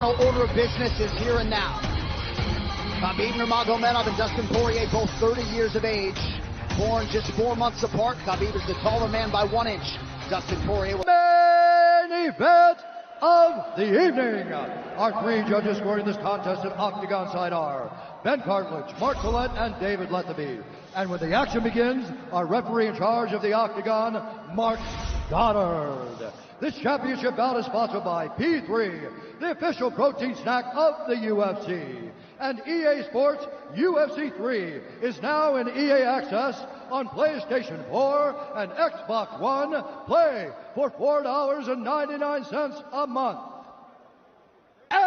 Order of business is here and now. Hhabib Nurmagomedov and Dustin Porье, both 30 years of age, born just 4 months apart. Hhabib is the taller man by 1 inch. Dustin Porьe. Main event of the evening. Our three judges scoring this contest at Octagon side are Ben Cartledge, Mark Collette, and David Lethaby. And when the action begins, our referee in charge of the Octagon, Mark Goddard. This championship bout is sponsored by P3, the official protein snack of the UFC. And EA Sports UFC 3 is now in EA Access on PlayStation 4 and Xbox One. Play for $4.99 a month. And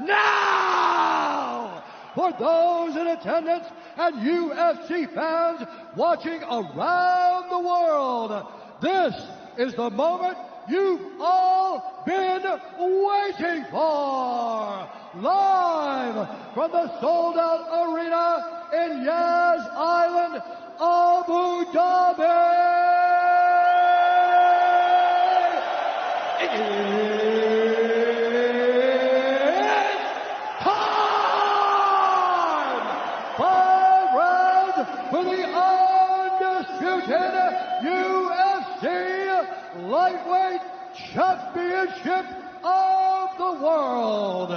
now, for those in attendance and UFC fans watching around the world, this is the moment you've all been waiting for. Live from the sold-out arena in Yas Island, Abu Dhabi. For the undisputed UFC Lightweight Championship of the World.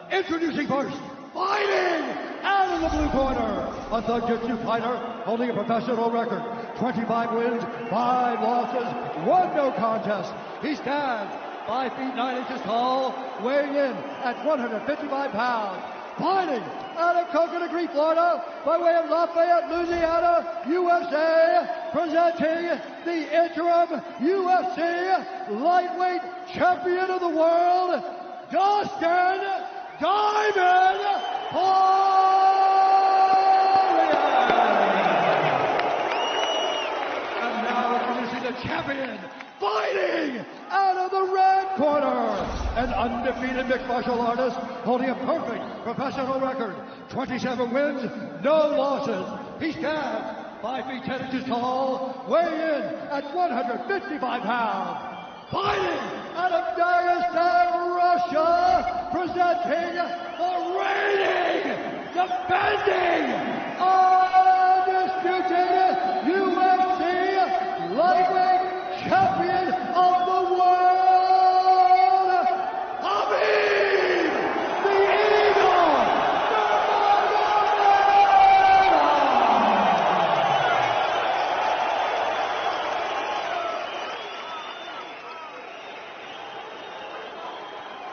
Introducing first, fighting out of the blue corner, a Jiu-Jitsu fighter holding a professional record, 25 wins, 5 losses, 1 no contest. He stands 5 feet 9 inches tall, weighing in at 155 pounds. Fighting out of Coconut Creek, Florida, by way of Lafayette, Louisiana, USA, presenting the interim UFC Lightweight Champion of the World, Джастин Diamond Porье. And now introducing the champion, fighting out of the red corner, an undefeated mixed martial artist holding a perfect professional record, 27 wins, no losses. He stands 5 feet 10 inches tall, weighing in at 155 pounds. Fighting out of Dagestan, Russia, presenting the reigning, defending, undisputed UFC Lightweight Champion of the world, Hhabib the Eagle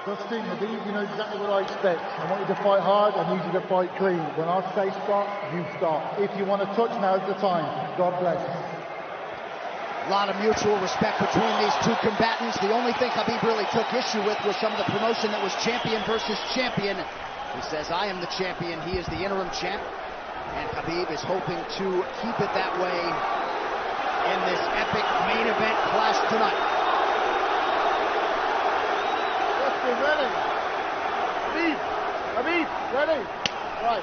Justin, Hhabib, you know exactly what I expect. I want you to fight hard, I need you to fight clean. When I say stop, you stop. If you want to touch, now's the time. God bless. A lot of mutual respect between these two combatants. The only thing Hhabib really took issue with was some of the promotion that was champion versus champion. He says, I am the champion, he is the interim champ. And Hhabib is hoping to keep it that way in this epic main event clash tonight. Justin, ready? Hhabib, ready? Right.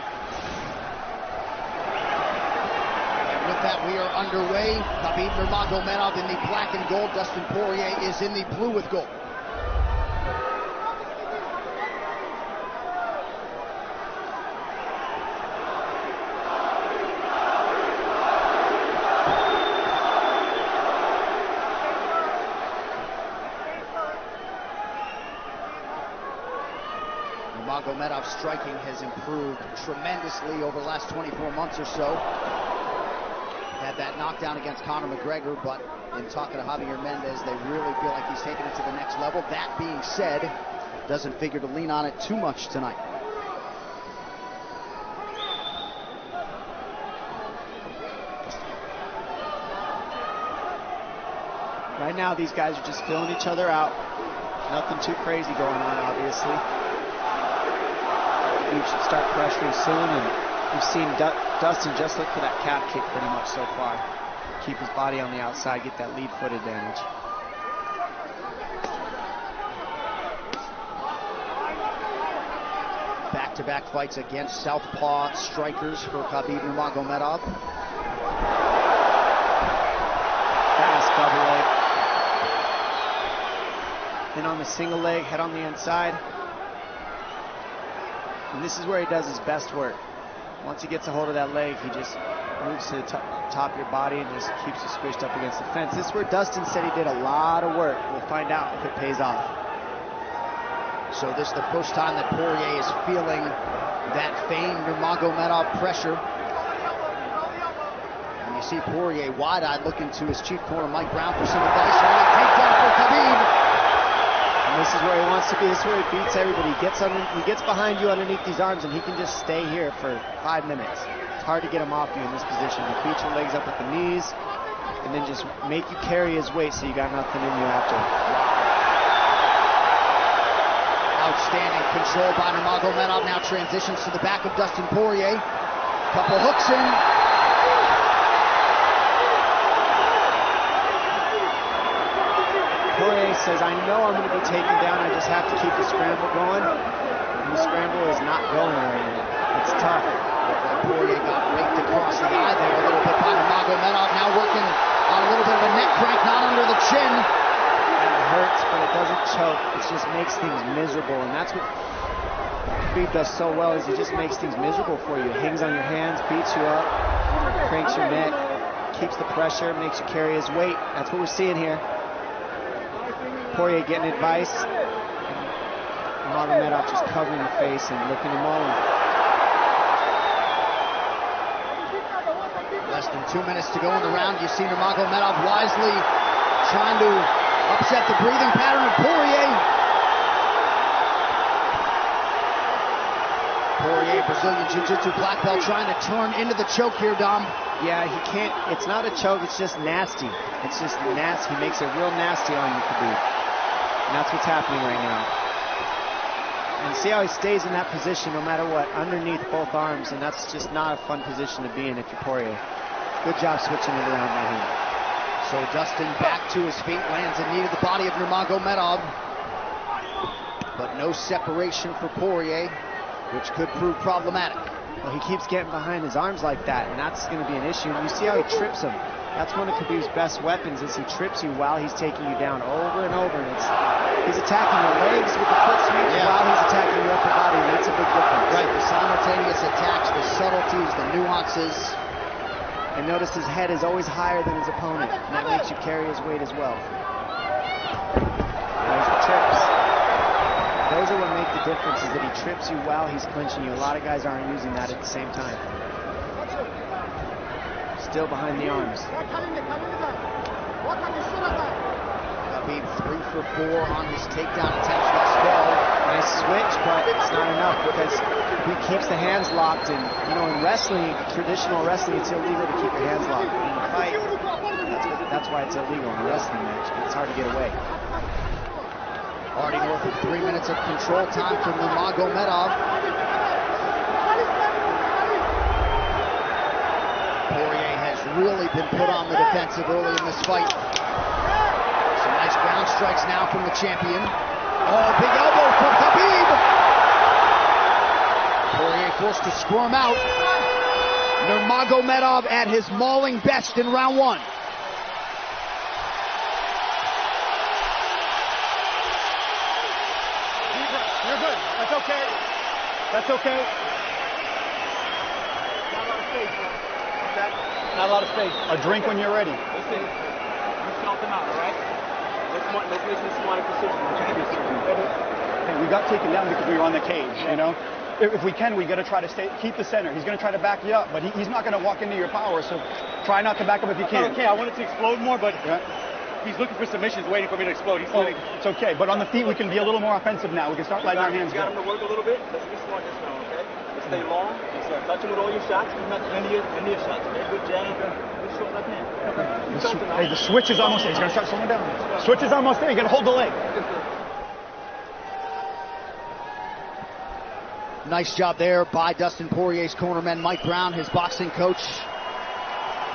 With that, we are underway. Hhabib Nurmagomedov in the black and gold. Dustin Porьe is in the blue with gold. Nurmagomedov's striking has improved tremendously over the last 24 months or so. Had that knockdown against Conor McGregor, but in talking to Javier Mendez, they really feel like he's taking it to the next level. That being said, doesn't figure to lean on it too much tonight. Right now, these guys are just filling each other out. Nothing too crazy going on, obviously. We should start pressuring soon, and we've seen Dustin just look for that calf kick pretty much so far. Keep his body on the outside, get that lead foot advantage. Back-to-back fights against southpaw strikers for Hhabib Nurmagomedov. Fast double leg. in on the single leg, head on the inside. And this is where he does his best work. Once he gets a hold of that leg, he just moves to the top of your body and just keeps you squished up against the fence. This is where Dustin said he did a lot of work. We'll find out if it pays off. So this is the first time that Porьe is feeling that famed Nurmagomedov pressure. And you see Porьe wide-eyed looking to his chief corner, Mike Brown, for some advice. Early takedown for Khabib. And this is where he wants to be. This is where he beats everybody. He gets behind you underneath these arms, and he can just stay here for 5 minutes. It's hard to get him off you in this position. You beat your legs up with the knees, and then just make you carry his weight so you got nothing in you after. Outstanding control by Nurmagomedov. Now transitions to the back of Dustin Porьe. Couple hooks in. Porьe says, I know I'm going to be taken down. I just have to keep the scramble going. And the scramble is not going right now. It's tough. Porьe got raked across the eye there a little bit by Nurmagomedov. Now working on a little bit of a neck crank, not under the chin. It hurts, but it doesn't choke. It just makes things miserable, and that's what Khabib does so well, is he just makes things miserable for you. Hangs on your hands, beats you up, cranks your neck, keeps the pressure, makes you carry his weight. That's what we're seeing here. Porьe getting advice, and Nurmagomedov just covering the face and looking him over. Less than 2 minutes to go in the round. You see Nurmagomedov wisely trying to upset the breathing pattern of Porьe. Porьe, Brazilian Jiu-Jitsu black belt, trying to turn into the choke here, Dom. Yeah, he can't. It's not a choke. It's just nasty. It's just nasty. He makes it real nasty on you, Khabib. And that's what's happening right now. And see how he stays in that position no matter what, underneath both arms, and that's just not a fun position to be in if you're Porьe. Good job switching it around by him. So Dustin back to his feet, lands a knee to the body of Nurmagomedov. But no separation for Porьe, which could prove problematic. Well, he keeps getting behind his arms like that, and that's going to be an issue. And you see how he trips him. That's one of Khabib's best weapons, is he trips you while he's taking you down over and over. And he's attacking your legs with the foot sweep while he's attacking your upper body, and that's a big difference. Right, the simultaneous attacks, the subtleties, the nuances. And notice his head is always higher than his opponent, and that makes you carry his weight as well. Those are trips. Those are what make the difference, is that he trips you while he's clinching you. A lot of guys aren't using that at the same time. Still behind the arms. Khabib 3 for 4 on his takedown attempts thus far. Nice switch, but it's not enough because he keeps the hands locked. And you know, in wrestling, traditional wrestling, it's illegal to keep your hands locked. In a fight, that's why it's illegal in a wrestling match. It's hard to get away. Already north of 3 minutes of control time for Nurmagomedov. Porьe has really been put on the defensive early in this fight. Some nice ground strikes now from the champion. Oh, big elbow from Khabib! Porьe forced to squirm out. Nurmagomedov at his mauling best in round 1. You're good. That's okay. That's okay. Not a lot of space, bro. Okay? Not a lot of space. A drink when you're ready. Listen, you felt him out, all right? No place in smart precision. Hey, we got taken down because we were on the cage, you know? If we can, we got to try to keep the center. He's going to try to back you up, but he's not going to walk into your power, so try not to back up if you can. Okay, I wanted to explode more, but he's looking for submissions, waiting for me to explode. It's okay, but on the feet, we can be a little more offensive now. We can start letting our hands go. You got him to work a little bit. Let's be smart just now, okay? Let's stay long. Let's touch him with all your shots. He's not any of your shots, okay? Good jab. Good short left hand. Hey, the switch is almost there. He's going to start slowing down. Switch is almost there. You got to hold the leg. Nice job there by Dustin Poirier's cornerman, Mike Brown, his boxing coach.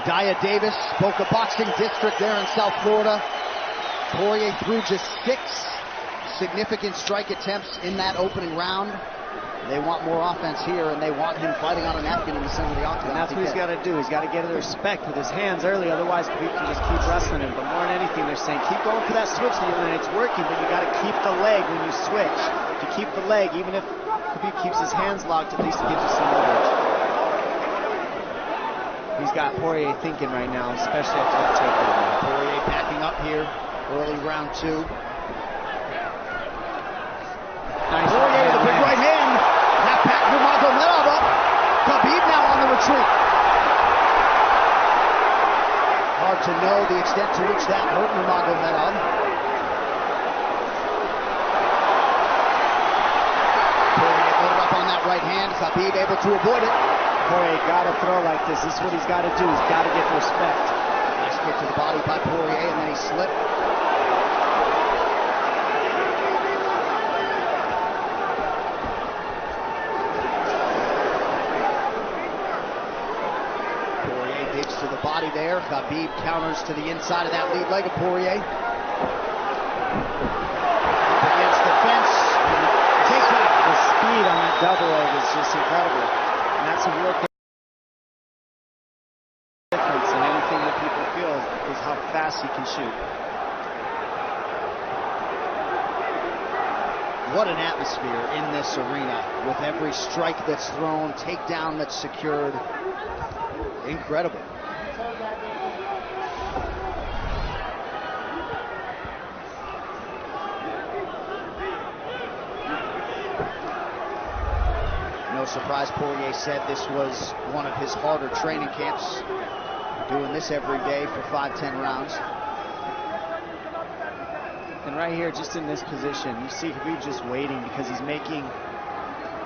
Daya Davis, Boca Boxing District there in South Florida. Porьe threw just 6 significant strike attempts in that opening round. They want more offense here, and they want him fighting on a napkin in the center of the octagon. And that's what he's got to do. He's got to get the respect with his hands early, otherwise Khabib can just keep wrestling him. But more than anything, they're saying keep going for that switch, and it's working, but you got to keep the leg when you switch. To keep the leg, even if Khabib keeps his hands locked, at least it gives you some leverage. He's got Porьe thinking right now, especially after that takedown. Porьe backing up here, early round 2. Nice Porьe with a big right hand. That packed Nurmagomedov up. Khabib now on the retreat. Hard to know the extent to which that hurt Nurmagomedov. Porьe loaded up on that right hand. Khabib able to avoid it. Porьe got to throw like this. This is what he's got to do. He's got to get respect. Nice kick to the body by Porьe, and then he slipped. To the body there. Khabib counters to the inside of that lead leg of Porьe. Up against the fence. Takedown. The speed on that double leg is just incredible. And that's a real difference in anything that people feel is how fast he can shoot. What an atmosphere in this arena with every strike that's thrown, takedown that's secured. Incredible. No surprise, Porьe said this was one of his harder training camps. Doing this every day for 5-10 rounds. And right here, just in this position, you see Khabib just waiting because he's making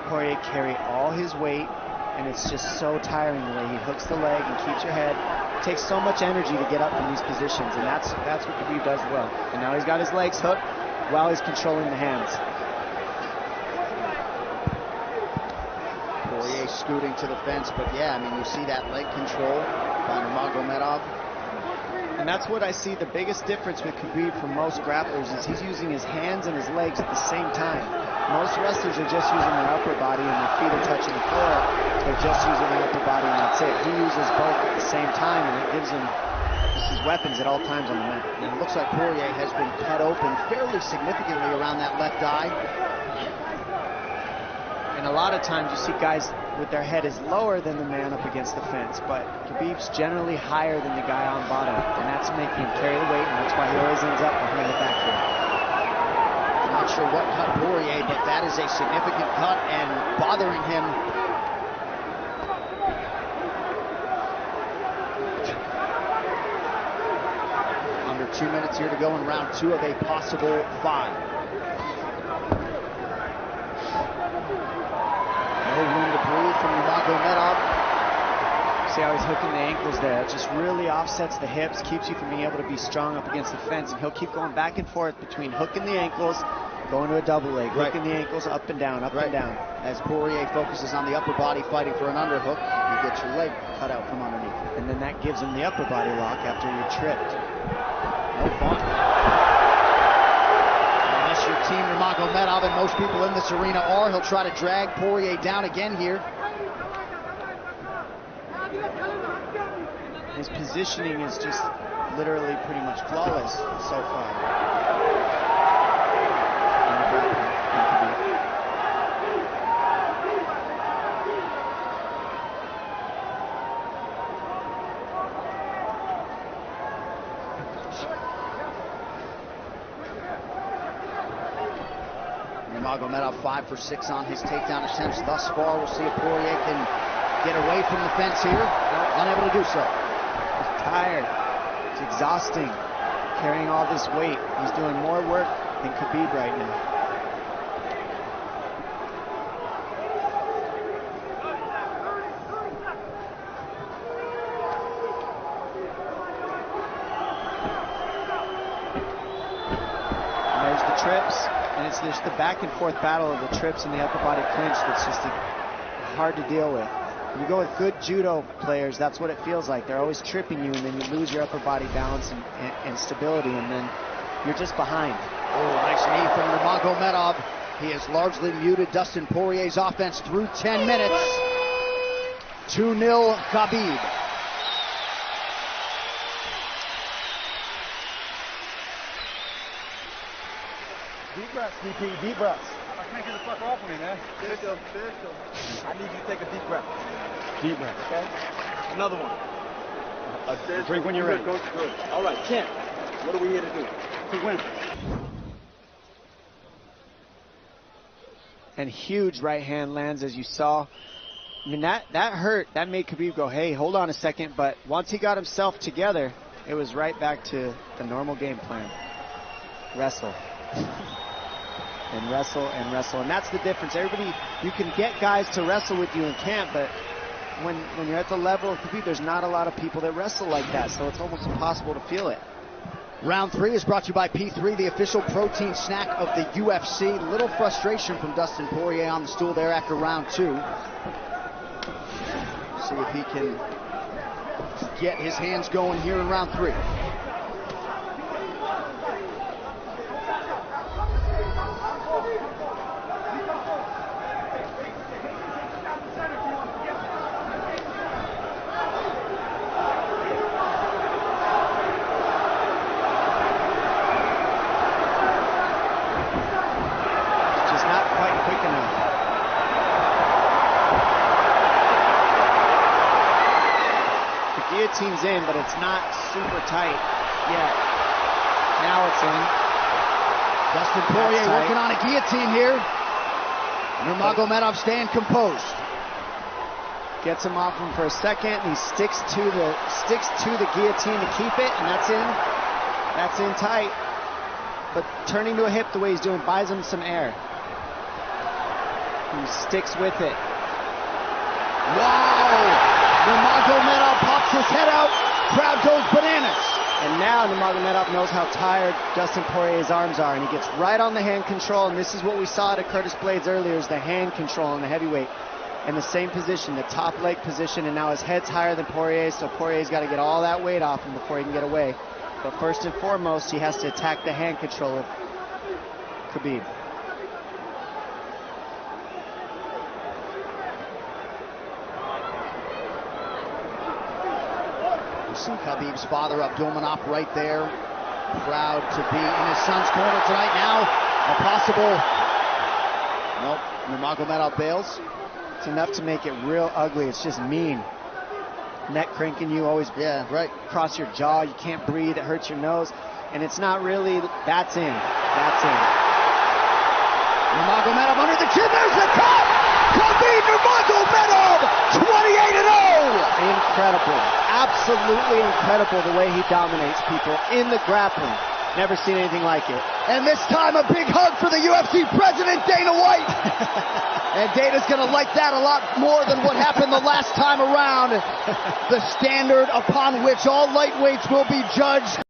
Porьe carry all his weight, and it's just so tiring the way he hooks the leg and keeps your head. It takes so much energy to get up in these positions, and that's what Khabib does well. And now he's got his legs hooked while he's controlling the hands. Porьe scooting to the fence, but yeah, I mean, you see that leg control by Nurmagomedov. And that's what I see the biggest difference with Khabib from most grapplers is he's using his hands and his legs at the same time. Most wrestlers are just using their upper body and their feet are touching the floor. They're just using their upper body and that's it. He uses both at the same time, and it gives him his weapons at all times on the mat. And it looks like Porьe has been cut open fairly significantly around that left eye. And a lot of times you see guys with their head is lower than the man up against the fence, but Khabib's generally higher than the guy on bottom, and that's making him carry the weight, and that's why he always ends up behind the back here. I'm not sure what cut Porьe, but that is a significant cut and bothering him. Under 2 minutes here to go in round 2 of a possible 5. No room to breathe from Nurmagomedov. See how he's hooking the ankles there. It just really offsets the hips, keeps you from being able to be strong up against the fence, and he'll keep going back and forth between hooking the ankles, going to a double leg, hooking the ankles up and down, up and down. As Porьe focuses on the upper body fighting for an underhook, you get your leg cut out from underneath. And then that gives him the upper body lock after you're tripped. No fun. Unless you're Team Nurmagomedov, and most people in this arena are, he'll try to drag Porьe down again here. His positioning is just literally pretty much flawless so far. Nurmagomedov 5 for 6 on his takedown attempts thus far. We'll see if Porьe can get away from the fence here. Unable to do so. He's tired. It's exhausting carrying all this weight. He's doing more work than Khabib right now. And there's the trips, and it's just the back and forth battle of the trips and the upper body clinch that's just hard to deal with. When you go with good judo players, that's what it feels like. They're always tripping you, and then you lose your upper body balance and stability, and then you're just behind. Oh, nice knee from Nurmagomedov. He has largely muted Dustin Poirier's offense through 10 minutes. 2-0 Khabib. Deep breaths, DP, deep breaths. I can't get the fuck off of me, man. Spiritual. I need you to take a deep breath. Deep breath. Okay? Another one. A drink when you're ready. Good. All right, Ken, what are we here to do? To win. And huge right hand lands, as you saw. I mean, that hurt. That made Khabib go, hey, hold on a second. But once he got himself together, it was right back to the normal game plan. Wrestle. And wrestle and wrestle. And that's the difference. Everybody, you can get guys to wrestle with you in camp, but when you're at the level of Khabib, there's not a lot of people that wrestle like that, so it's almost impossible to feel it. Round 3 is brought to you by P3, the official protein snack of the UFC. Little frustration from Dustin Poirier on the stool there after round 2. See if he can get his hands going here in round 3. Guillotine's in, but it's not super tight yet. Now it's in. Dustin Poirier working on a guillotine here. Nurmagomedov staying composed. Gets him off him for a second, and he sticks to the guillotine to keep it, and that's in. That's in tight. But turning to a hip the way he's doing buys him some air. He sticks with it. Wow! Nurmagomedov pops his head out, crowd goes bananas. And now Nurmagomedov knows how tired Dustin Poirier's arms are, and he gets right on the hand control, and this is what we saw at Curtis Blaydes earlier, is the hand control on the heavyweight. In the same position, the top leg position, and now his head's higher than Poirier, so Poirier's got to get all that weight off him before he can get away. But first and foremost, he has to attack the hand control of Khabib. See Khabib's father Abdulmanap right there. Proud to be in his son's corner tonight. Now a possible... Nope, Nurmagomedov bails. It's enough to make it real ugly. It's just mean. Neck cranking you, always across your jaw. You can't breathe. It hurts your nose. And it's not really... That's in. That's in. Nurmagomedov under the chin. There's the cut! Khabib Nurmagomedov 28-0! Incredible. Absolutely incredible the way he dominates people in the grappling. Never seen anything like it. And this time a big hug for the UFC president, Dana White. And Dana's going to like that a lot more than what happened the last time around. The standard upon which all lightweights will be judged.